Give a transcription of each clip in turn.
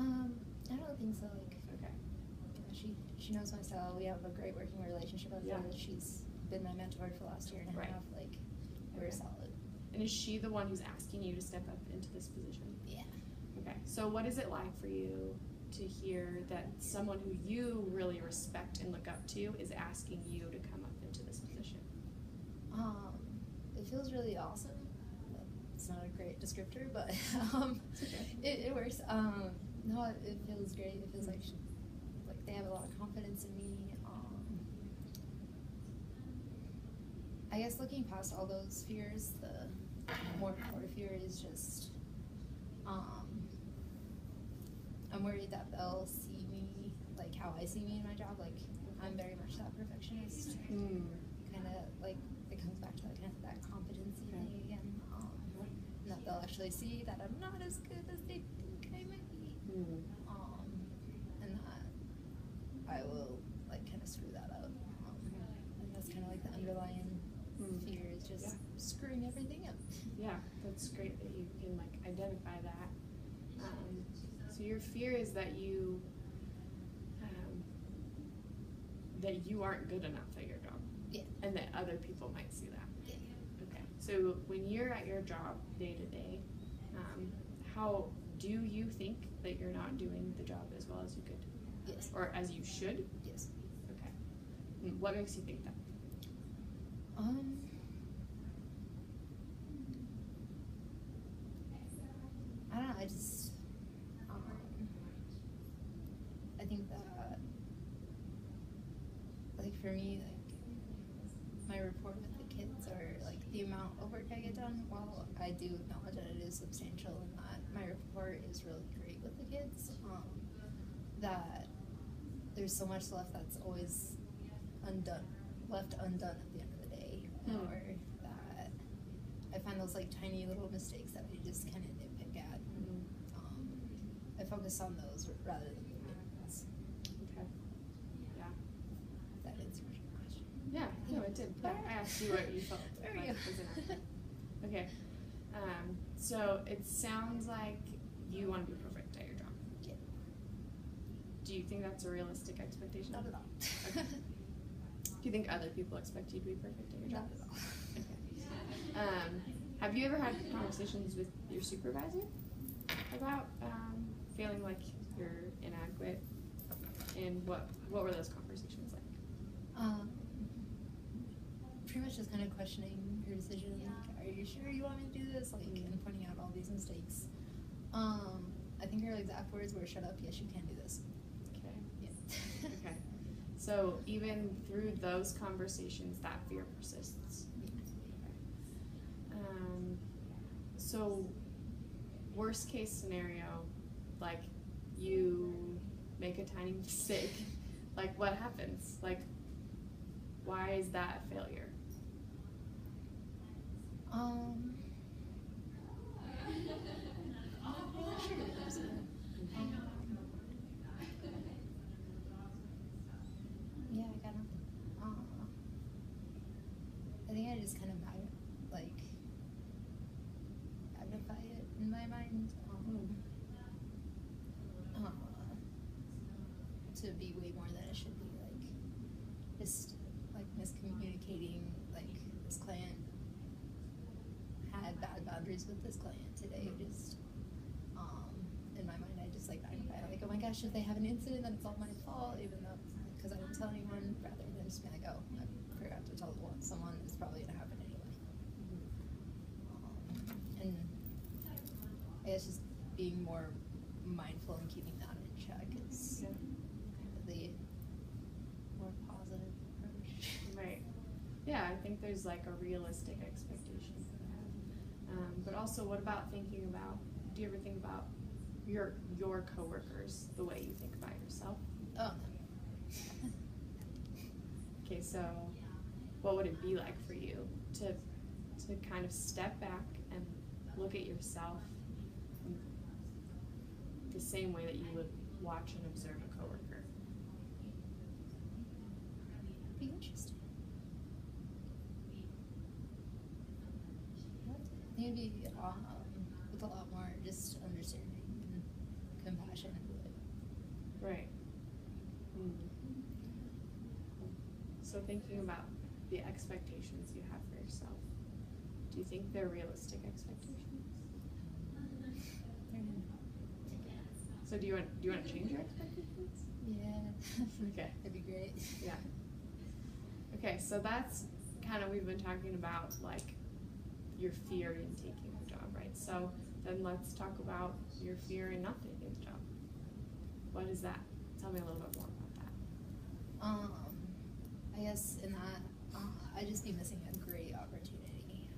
I don't think so. Like, Okay. She knows my style. We have a great working relationship. I feel Yeah. that she's been my mentor for the last year and a Right. half. Like, we're Okay. solid. And is she the one who's asking you to step up into this position? Yeah. Okay. So what is it like for you to hear that someone who you really respect and look up to is asking you to come up into this position? It feels really awesome. It's not a great descriptor, but It's okay. it works. No, it feels great. It feels like they have a lot of confidence in me. I guess looking past all those fears, the more core fear is just I'm worried that they'll see me like how I see me in my job. Like, I'm very much that perfectionist. Kind of like it comes back to that kind of that competency thing again. And that they'll actually see that I'm not as good as they think I might be. And that I will like kind of screw that up. And that's kind of like the underlying fear is just screwing everything up. Yeah, that's great that you can like identify that. So your fear is that you aren't good enough at your job. Yeah. And that other people might see that. Yeah. Okay. So when you're at your job day to day, how do you think that you're not doing the job as well as you could? Yes. Or as you should? Yes. Okay. What makes you think that? I don't know, I just, I think that, like, for me, like, my rapport with the kids or, like, the amount of work I get done, while I do acknowledge that it is substantial and that my rapport is really great with the kids, that there's so much left that's always left undone at the end of the day, or that I find those, like, tiny little mistakes that I just kind of nitpick at. I focus on those rather than the wins. Okay. Yeah. That answers your question. Yeah, no, it did. Yeah, I asked you what you felt There like we go. was enough. Okay. So it sounds like you want to be perfect at your job. Yeah. Do you think that's a realistic expectation? Not at all. Okay. Do you think other people expect you to be perfect at your job? Not at all. Okay. Have you ever had conversations with your supervisor about feeling like you're inadequate? And what were those conversations like? Pretty much just kind of questioning your decision. Like, are you sure you want me to do this? Like, and pointing out all these mistakes. I think her exact words were, "Shut up. Yes, you can do this." Okay. Yeah. Okay. So even through those conversations, that fear persists. So worst case scenario, like you make a tiny mistake, like what happens? Like, why is that a failure? I'm not really sure. Yeah, I kind of. I think I just kind of like magnify it in my mind. To be way more than it should be. Like, just like miscommunicating. Like, this client had bad boundaries with this client today. Just in my mind, I just like magnify it. Like, oh my gosh, if they have an incident, then it's all my fault, even though because I didn't tell anyone, rather than just being like, oh, I forgot to tell someone, it's probably gonna happen anyway. And I guess just being more mindful and keeping that in check is kind of the more positive approach. Right. Yeah, I think there's like a realistic expectation for that. But also, what about thinking about? Do you ever think about your coworkers the way you think about yourself? Oh. Okay, so what would it be like for you to kind of step back and look at yourself in the same way that you would watch and observe a coworker? Be interesting. I think it'd be with a lot more just understanding and compassion. Right. Mm. So thinking about the expectations you have for yourself, do you think they're realistic expectations? So do you want to change your expectations? Yeah. Okay. That'd be great. Yeah. Okay, so that's kind of, we've been talking about like your fear in taking the job, right? So then let's talk about your fear in not taking the job. What is that? Tell me a little bit more about that. I guess in that, I'd just be missing a great opportunity.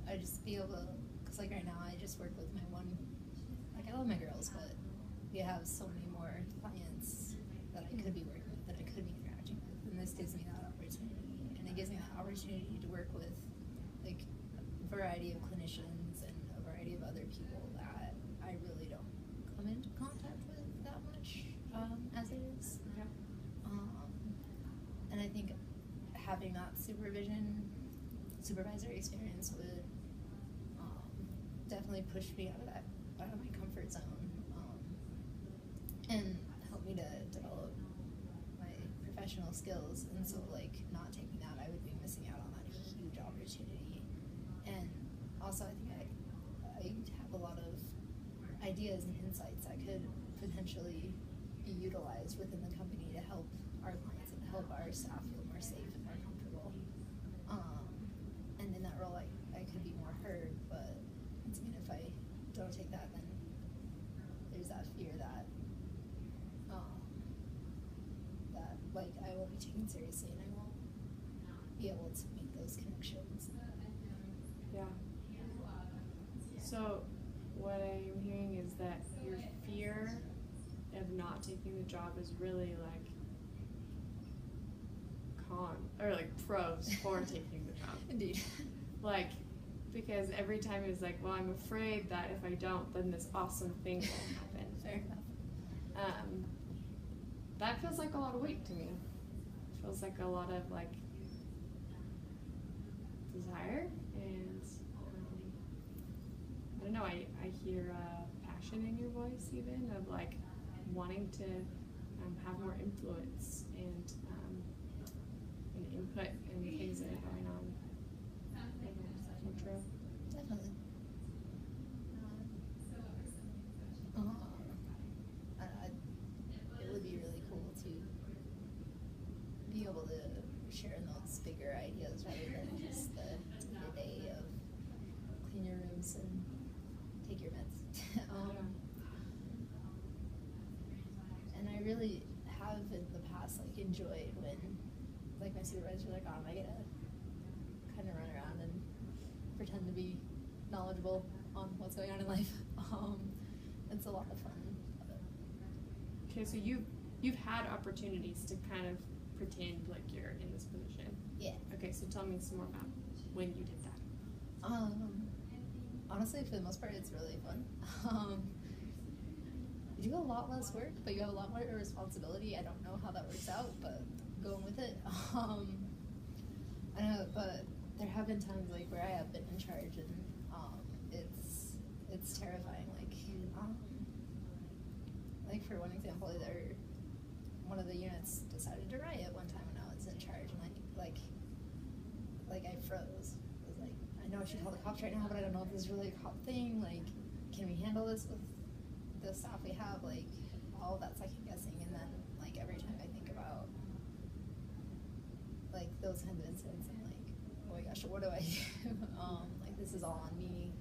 I'd just be able to, cause like right now I just work with my one, like I love my girls, but we have so many more clients that I could be working with, that I could be interacting with, and this gives me that opportunity, and it gives me that opportunity to work with like a variety of clinicians and a variety of other people that I really don't come into contact with that much as it is. Yeah. And I think having that supervisory experience would definitely push me out of my comfort zone, and help me to develop my professional skills. And so, like, not taking that, I would be missing out on that huge opportunity. And also, I think I have a lot of ideas and insights that could potentially be utilized within the company to help our clients and help our staff feel more safe and more comfortable. And in that role, I could be more heard, but I mean, if I don't take that, then there's that fear that that like I won't be taken seriously and I won't be able to make those connections. Yeah. So what I'm hearing is that your fear of not taking the job is really like pros for taking the job. Indeed. Like, because every time it's like, well, I'm afraid that if I don't, then this awesome thing will happen. Fair enough. That feels like a lot of weight to me. It feels like a lot of like desire, and I don't know, I hear passion in your voice, even of like wanting to have more influence and input in the things that are going on. I think that's definitely true. Definitely. It would be really cool to be able to share in those bigger ideas rather than just the day of clean your rooms and take your meds. And I really have in the past like enjoyed when like my supervisors are like, I get to kind of run around and pretend to be knowledgeable on what's going on in life. It's a lot of fun. Okay, so you've had opportunities to kind of pretend like you're in this position. Yeah. Okay, so tell me some more about when you did that. Honestly, for the most part, it's really fun. You do a lot less work, but you have a lot more responsibility. I don't know how that works out, but going with it. I know, but there have been times like where I have been in charge, and it's terrifying. Like for one example, one of the units decided to riot one time when I was in charge, and I froze. I was like, I know I should call the cops right now, but I don't know if this is really a cop thing. Like, can we handle this with the staff we have? Like, all of that second guessing, and then like every time I think about like those kinds of incidents, I'm like, oh my gosh, what do I do? Like this is all on me.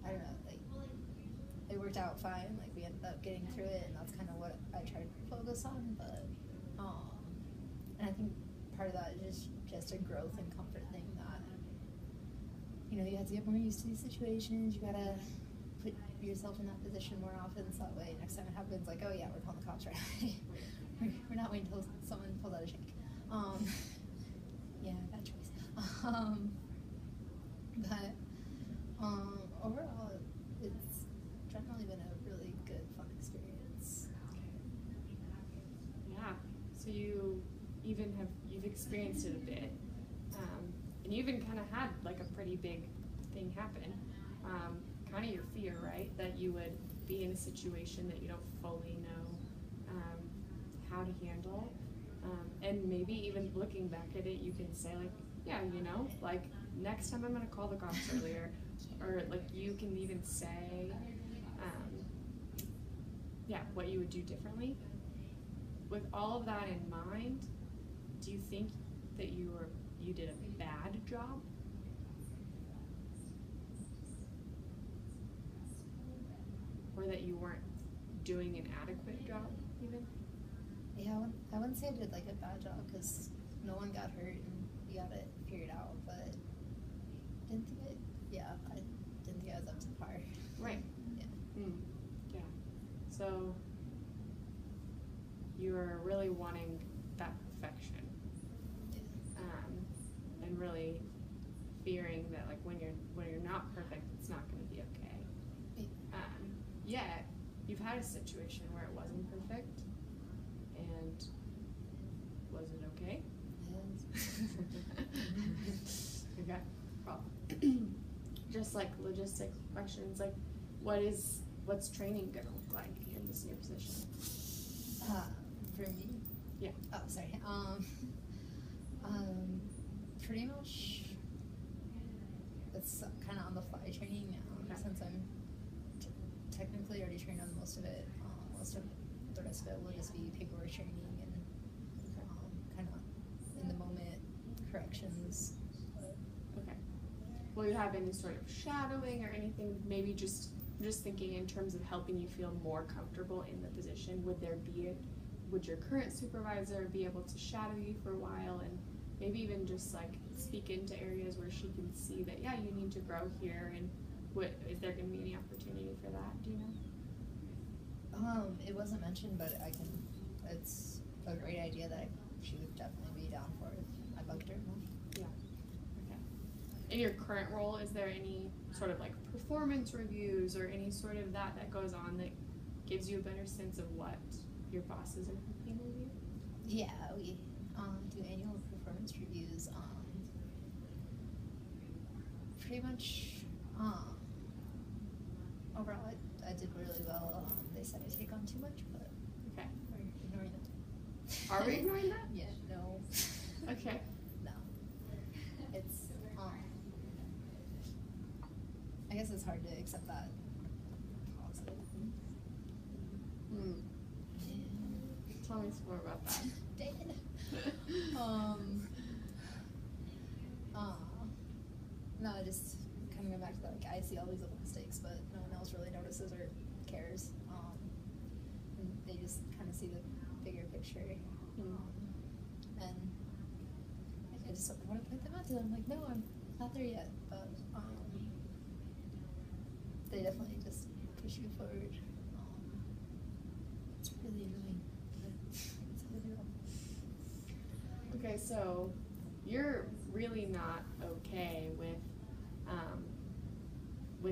I don't know, like it worked out fine. Like we ended up getting through it, and that's kind of what I tried to focus on. But and I think part of that is just a growth and comfort thing that you have to get more used to these situations. You gotta put yourself in that position more often, so that way next time it happens, like, oh yeah, we're calling the cops right away. We're not waiting until someone pulls out a shank. Yeah, bad choice. But overall, it's generally been a really good, fun experience. Yeah, so you've experienced it a bit, and you even kind of had like a pretty big thing happen. Kind of your fear, right? That you would be in a situation that you don't fully know how to handle. And maybe even looking back at it, you can say like, yeah, you know, like next time I'm gonna call the cops earlier, or like you can even say, yeah, what you would do differently. With all of that in mind, do you think that you did a bad job? Or that you weren't doing an adequate job, even? Yeah, I wouldn't say I did like a bad job because no one got hurt and we got it figured out, but I didn't think I was up to par. Right. Yeah. Yeah. So you were really wanting that perfection. Yeah. And really fearing that like when you're not perfect, it's not going to be okay. Yet you've had a situation where it wasn't perfect, and was it okay? Yes. Okay. Well, just like logistic questions, like what's training gonna look like in this new position? For me? Yeah. Oh, sorry. Pretty much it's kind of on the fly training since I'm technically already trained on most of it. Most of the rest of it will just be paperwork training and kind of in the moment corrections. Okay. Will you have any sort of shadowing or anything? Maybe just thinking in terms of helping you feel more comfortable in the position. Would your current supervisor be able to shadow you for a while and maybe even just like speak into areas where she can see that, yeah, you need to grow here, and is there going to be any opportunity for that? Do you know? It wasn't mentioned, but it's a great idea that she would definitely be down for if I bugged her enough. Yeah. Okay. In your current role, is there any sort of like performance reviews or any sort of that goes on that gives you a better sense of what your bosses are thinking of you? Yeah, we do annual performance reviews. Pretty much, overall, I did really well. They said I take on too much, but okay, we're ignoring it. Are we ignoring that? Yeah, no. Okay. No. It's, I guess it's hard to accept that positive. Tell me some more about that. Dang it. No, just kind of go back to that, like, I see all these little mistakes, but no one else really notices or cares. And they just kind of see the bigger picture. And I just want to point them out to them, like, no, I'm not there yet, but they definitely just push you forward. It's really annoying, but it's how they do it. Okay, so you're really not okay with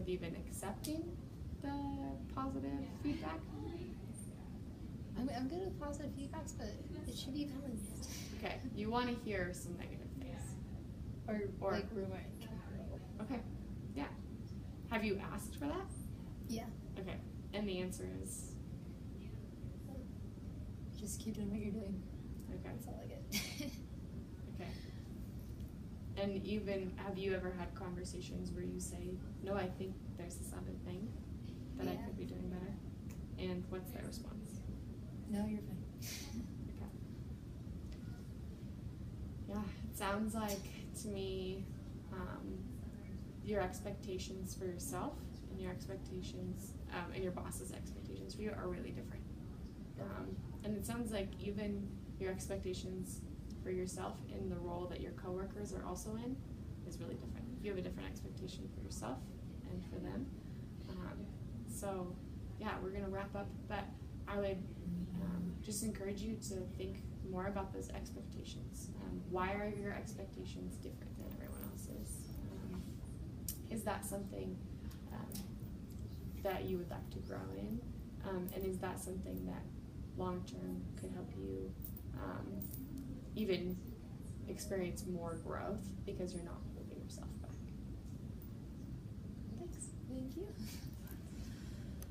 even accepting the positive feedback? I'm good with positive feedbacks, but it should be balanced. Okay, you want to hear some negative things. Or like rumor. Okay, yeah. Have you asked for that? Yeah. Okay, and the answer is? Just keep doing what you're doing. Okay. That's all I get. Okay. And even, have you ever had conversations where you say, no, I think there's this other thing that I could be doing better? And what's their response? No, you're fine. Okay. Yeah, it sounds like to me your expectations for yourself and your expectations and your boss's expectations for you are really different. And it sounds like even your expectations for yourself in the role that your coworkers are also in is really different. You have a different expectation for yourself and for them. So yeah, we're gonna wrap up, but I would just encourage you to think more about those expectations. Why are your expectations different than everyone else's? Is that something that you would like to grow in? And is that something that long-term could help you even experience more growth because you're not holding yourself back? Thanks. Thank you.